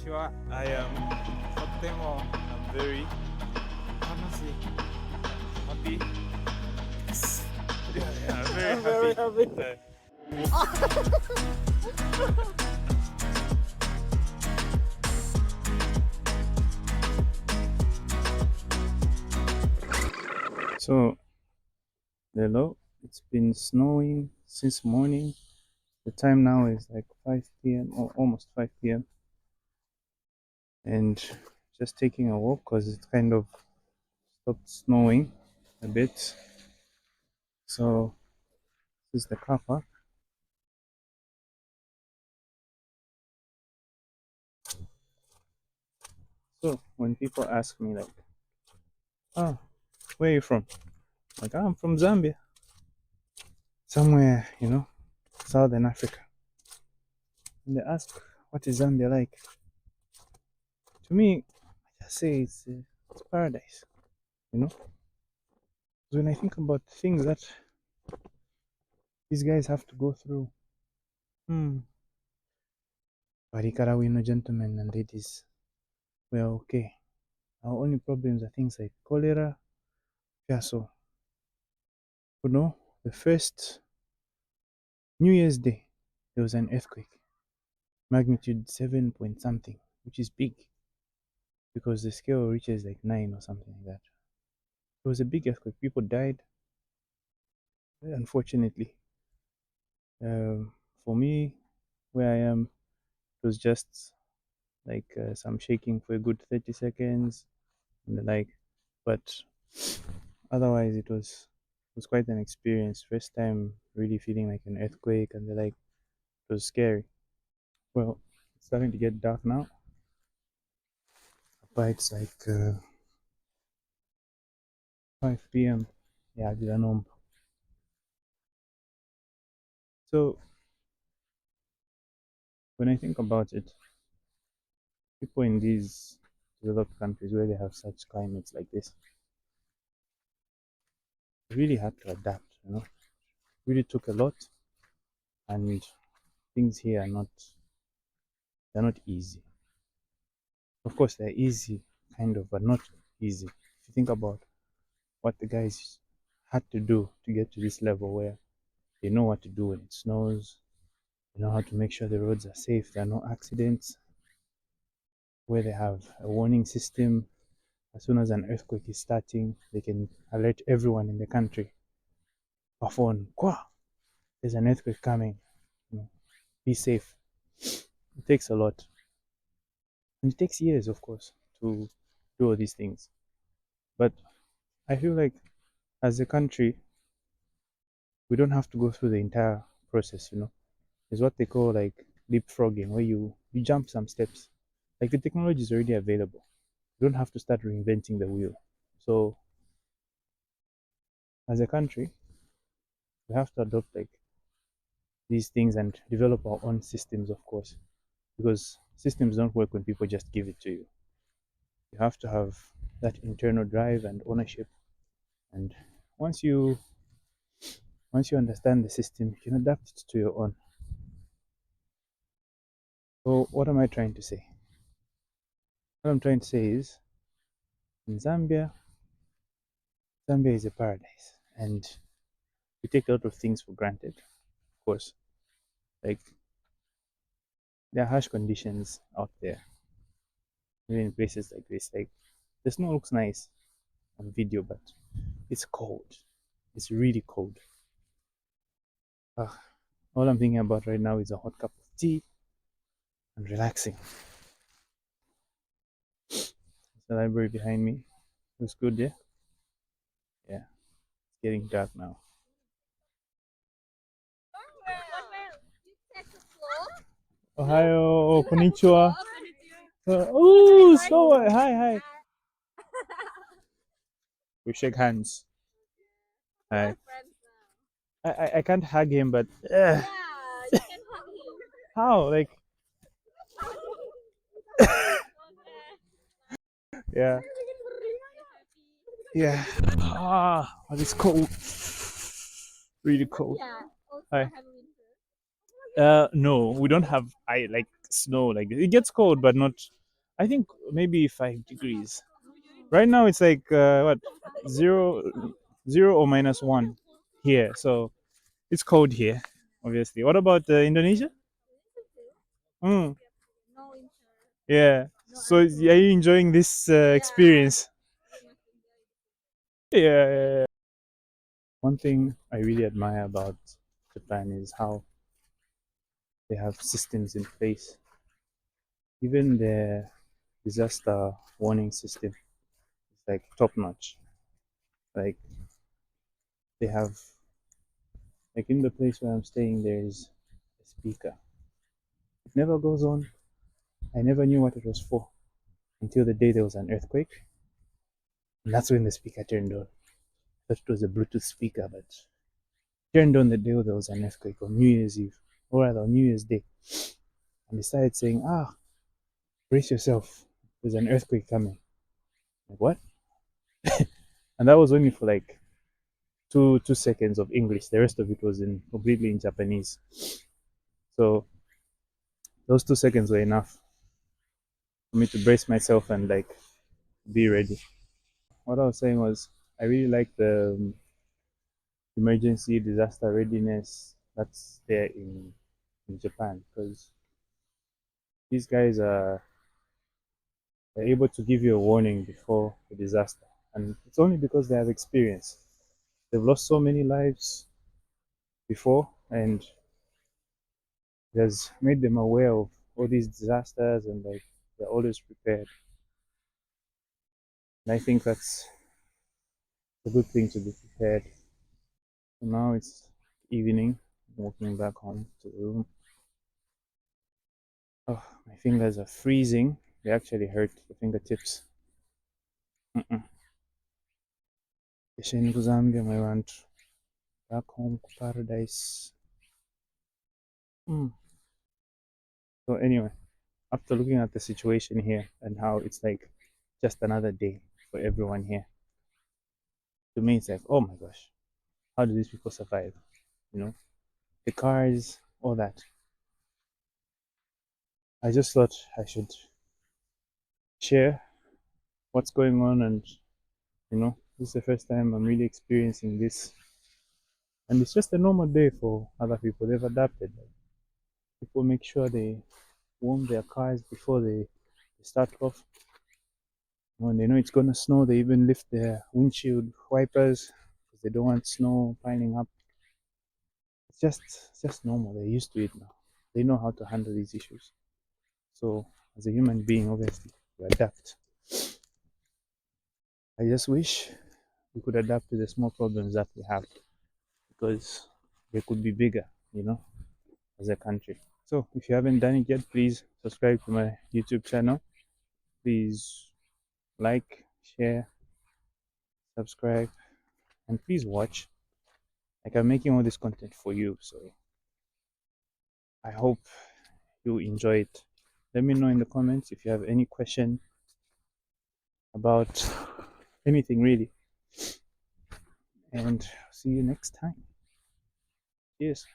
I am very happy. Yeah, I'm very happy. So, hello, it's been snowing since morning. The time now is like 5 p.m. or almost 5 p.m. And just taking a walk because it kind of stopped snowing a bit. So, this is the car park. So, when people ask me, like, oh, where are you from? Like, "Oh, I'm from Zambia, somewhere, Southern Africa." And they ask, what is Zambia like? To me, I just say it's paradise, you know? When I think about things that these guys have to go through, hmm, Barikarawino gentlemen and ladies, we're okay. Our only problems are things like cholera, so, the first New Year's Day, there was an earthquake, magnitude 7 point something, which is big because the scale reaches like 9 or something like that. It was a big earthquake. People died, unfortunately. For me, where I am, it was just like some shaking for a good 30 seconds and the like. But otherwise, it was quite an experience. First time really feeling like an earthquake and the like. It was scary. Well, it's starting to get dark now, but it's like 5 p.m. Yeah, I didn't know. So when I think about it, people in these developed countries where they have such climates like this really had to adapt. Really took a lot, and things here they're not easy. Of course, they're easy, kind of, but not easy. If you think about what the guys had to do to get to this level where they know what to do when it snows, they know how to make sure the roads are safe, there are no accidents, where they have a warning system. As soon as an earthquake is starting, they can alert everyone in the country by phone. There's an earthquake coming. Be safe. It takes a lot. And it takes years, of course, to do all these things. But I feel like as a country, we don't have to go through the entire process. It's what they call like leapfrogging, where you jump some steps. Like the technology is already available. You don't have to start reinventing the wheel. So as a country, we have to adopt like these things and develop our own systems, of course, because systems don't work when people just give it to you. You have to have that internal drive and ownership. And once you once you understand the system, you can adapt it to your own. So what am I trying to say? What I'm trying to say is in Zambia is a paradise, and we take a lot of things for granted. Of course, like there are harsh conditions out there, even in places like this. Like the snow looks nice on video, but it's cold. It's really cold. All I'm thinking about right now is a hot cup of tea and relaxing. It's the library behind me. Looks good, yeah? Yeah. It's getting dark now. Ohayo, konnichiwa. Oh, so hi. We shake hands. Hi. I can't hug him, but how? Like, yeah. Yeah. But it's cold. Really cold. Hi. No, we don't have. I like snow like this. It gets cold, but not. I think maybe 5 degrees. Right now it's like what, zero, 0 or -1 here. So it's cold here, obviously. What about Indonesia? Mm, yeah. So are you enjoying this experience? Yeah, yeah, yeah. One thing I really admire about Japan is how they have systems in place. Even their disaster warning system is like top notch. Like they have, like in the place where I'm staying, there is a speaker. It never goes on. I never knew what it was for until the day there was an earthquake, and that's when the speaker turned on. I thought it was a Bluetooth speaker, but turned on the day there was an earthquake on New Year's Eve, or rather on New Year's Day, and they started saying, brace yourself, there's an earthquake coming. Like what? And that was only for like 2 seconds of English. The rest of it was in completely in Japanese. So those 2 seconds were enough for me to brace myself and like be ready. What I was saying was I really like the emergency disaster readiness that's there in Japan, because these guys are able to give you a warning before a disaster, and it's only because they have experience. They've lost so many lives before, and it has made them aware of all these disasters, and like they're always prepared. And I think that's a good thing to be prepared. So now it's evening, I'm walking back home to the room. Oh, my fingers are freezing. They actually hurt the fingertips. Mm-mm. Ishini to Zambia, my want back home to paradise. Mm. So anyway, after looking at the situation here and how it's like just another day for everyone here, to me it's like, oh my gosh, how do these people survive? You know, the cars, all that. I just thought I should share what's going on, and this is the first time I'm really experiencing this, and it's just a normal day for other people. They've adapted. People make sure they warm their cars before they start off. When they know it's gonna snow, they even lift their windshield wipers because they don't want snow piling up. It's just normal. They're used to it now. They know how to handle these issues. So as a human being, obviously, you adapt. I just wish we could adapt to the small problems that we have, because they could be bigger, as a country. So if you haven't done it yet, please subscribe to my YouTube channel. Please like, share, subscribe, and please watch. Like, I'm making all this content for you, so I hope you enjoy it. Let me know in the comments if you have any question about anything really, and see you next time. Cheers.